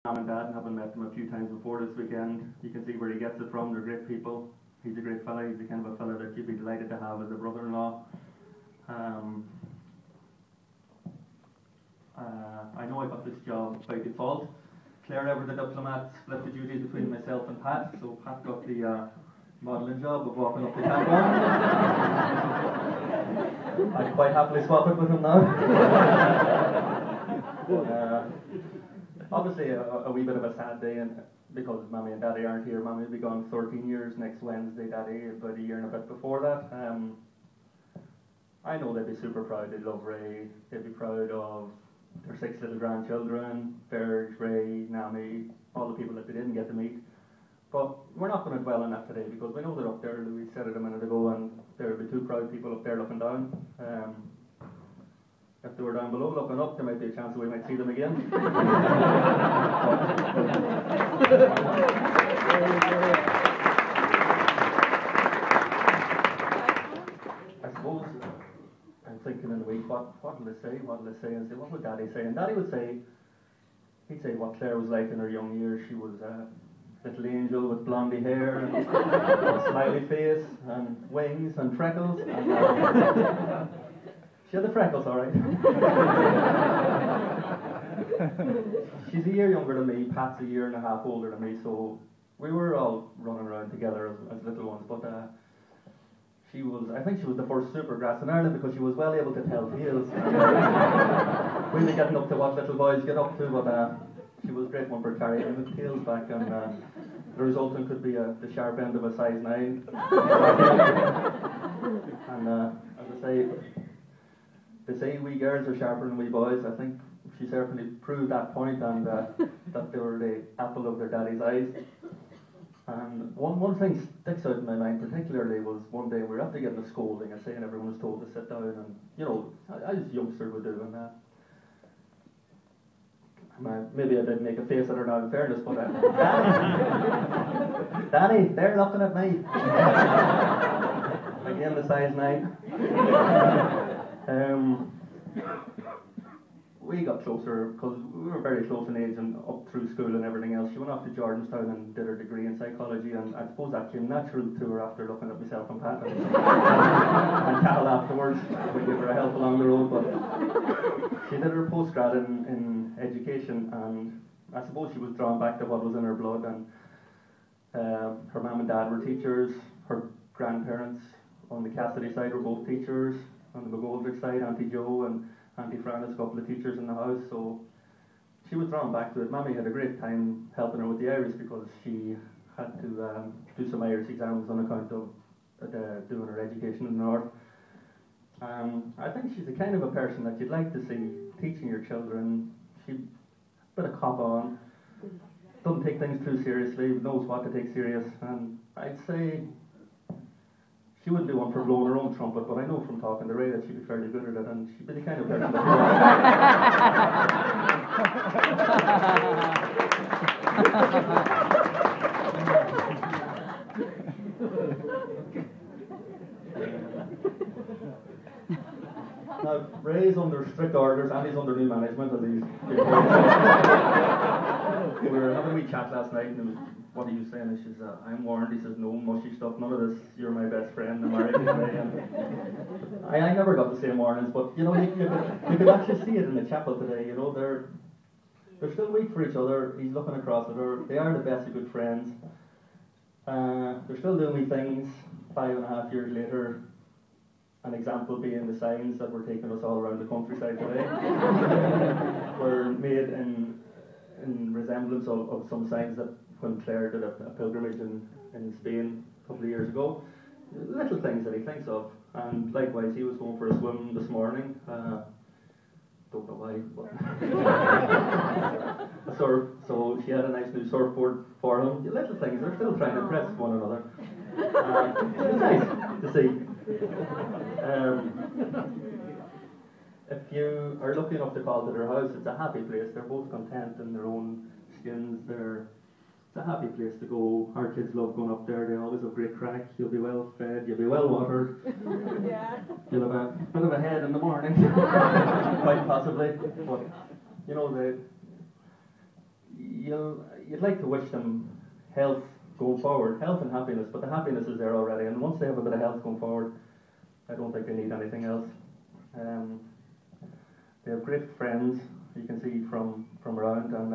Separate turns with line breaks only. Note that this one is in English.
Mum and Dad, having met them a few times before this weekend, you can see where he gets it from. They're great people. He's a great fella. He's the kind of a fella that you'd be delighted to have as a brother-in-law. I know I got this job by default. Claire, ever the diplomat, split the duties between myself and Pat, so Pat got the modelling job of walking up the catwalk. I'd quite happily swap it with him now. Obviously a wee bit of a sad day, and because Mommy and Daddy aren't here. Mommy will be gone 13 years next Wednesday, Daddy about a year and a bit before that. I know they'd be super proud. They'd love Ray. They'd be proud of their 6 little grandchildren, Ferg, Ray, Nami, all the people that they didn't get to meet. But we're not going to dwell on that today, because we know they're up there. Louis said it a minute ago, and there'll be 2 proud people up there looking down. If they were down below looking up, there might be a chance that we might see them again. I suppose I'm thinking in the week, what will they say? What will they say? And say, what would Daddy say? And Daddy would say, he'd say what Claire was like in her young years. She was a little angel with blondie hair and a smiley face and wings and freckles. And, she had the freckles, all right. She's a year younger than me. Pat's a year and a half older than me, so we were all running around together as little ones. But I think she was the first supergrass in Ireland, because she was well able to tell tales. Really getting up to what little boys get up to, but she was a great one for carrying the tales back, and the resultant could be the sharp end of a size 9. And as I say, they say wee girls are sharper than wee boys. I think she certainly proved that point, and that they were the apple of their daddy's eyes. And one thing sticks out in my mind particularly was one day we were after getting a scolding, and saying everyone was told to sit down, and you know, as youngsters would do, and maybe I did make a face at her now in fairness, but Danny, they're looking at me. Again, the size 9. We got closer because we were very close in age and up through school and everything else. She went off to Jordanstown and did her degree in psychology, and I suppose that came natural to her after looking at myself and Pat and Cal afterwards. We gave her a help along the road, but she did her postgrad in education, and I suppose she was drawn back to what was in her blood. And her mum and dad were teachers. Her grandparents on the Cassidy side were both teachers. On the McGoldrick side, Auntie Jo and Auntie Frances, a couple of teachers in the house, so she was drawn back to it. Mammy had a great time helping her with the Irish, because she had to do some Irish exams on account of doing her education in the north. I think she's the kind of a person that you'd like to see teaching your children. She's a bit of cop on, doesn't take things too seriously, knows what to take serious, and I'd say she wouldn't be one for blowing her own trumpet, but I know from talking to Ray that she'd be fairly good at it, and she'd be the kind of person that Now, Ray's under strict orders, and he's under new management, as he's we were having a wee chat last night, and it was, what are you saying? And she says, I'm warned. He says, no mushy stuff, none of this, you're my best friend, I'm married today. And I never got the same warnings, but you know, you could actually see it in the chapel today. You know, they're still weak for each other. He's looking across at her. They are the best of good friends. They're still doing wee things 5.5 years later. An example being the signs that were taking us all around the countryside today were made in resemblance of some signs that when Claire did a pilgrimage in Spain a couple of years ago. Little things that he thinks of. And likewise, he was going for a swim this morning. Don't know why, but so she had a nice new surfboard for him. Little things, they're still trying to impress one another. It's nice to see. If you are lucky enough to call to their house, it's a happy place. They're both content in their own skins. It's a happy place to go. Our kids love going up there. They always have great crack. You'll be well fed. You'll be well watered. Yeah. You'll have a bit of a head in the morning, quite possibly. But you know, you'd like to wish them health going forward, health and happiness, but the happiness is there already, and once they have a bit of health going forward, I don't think they need anything else. They have great friends, you can see from around, and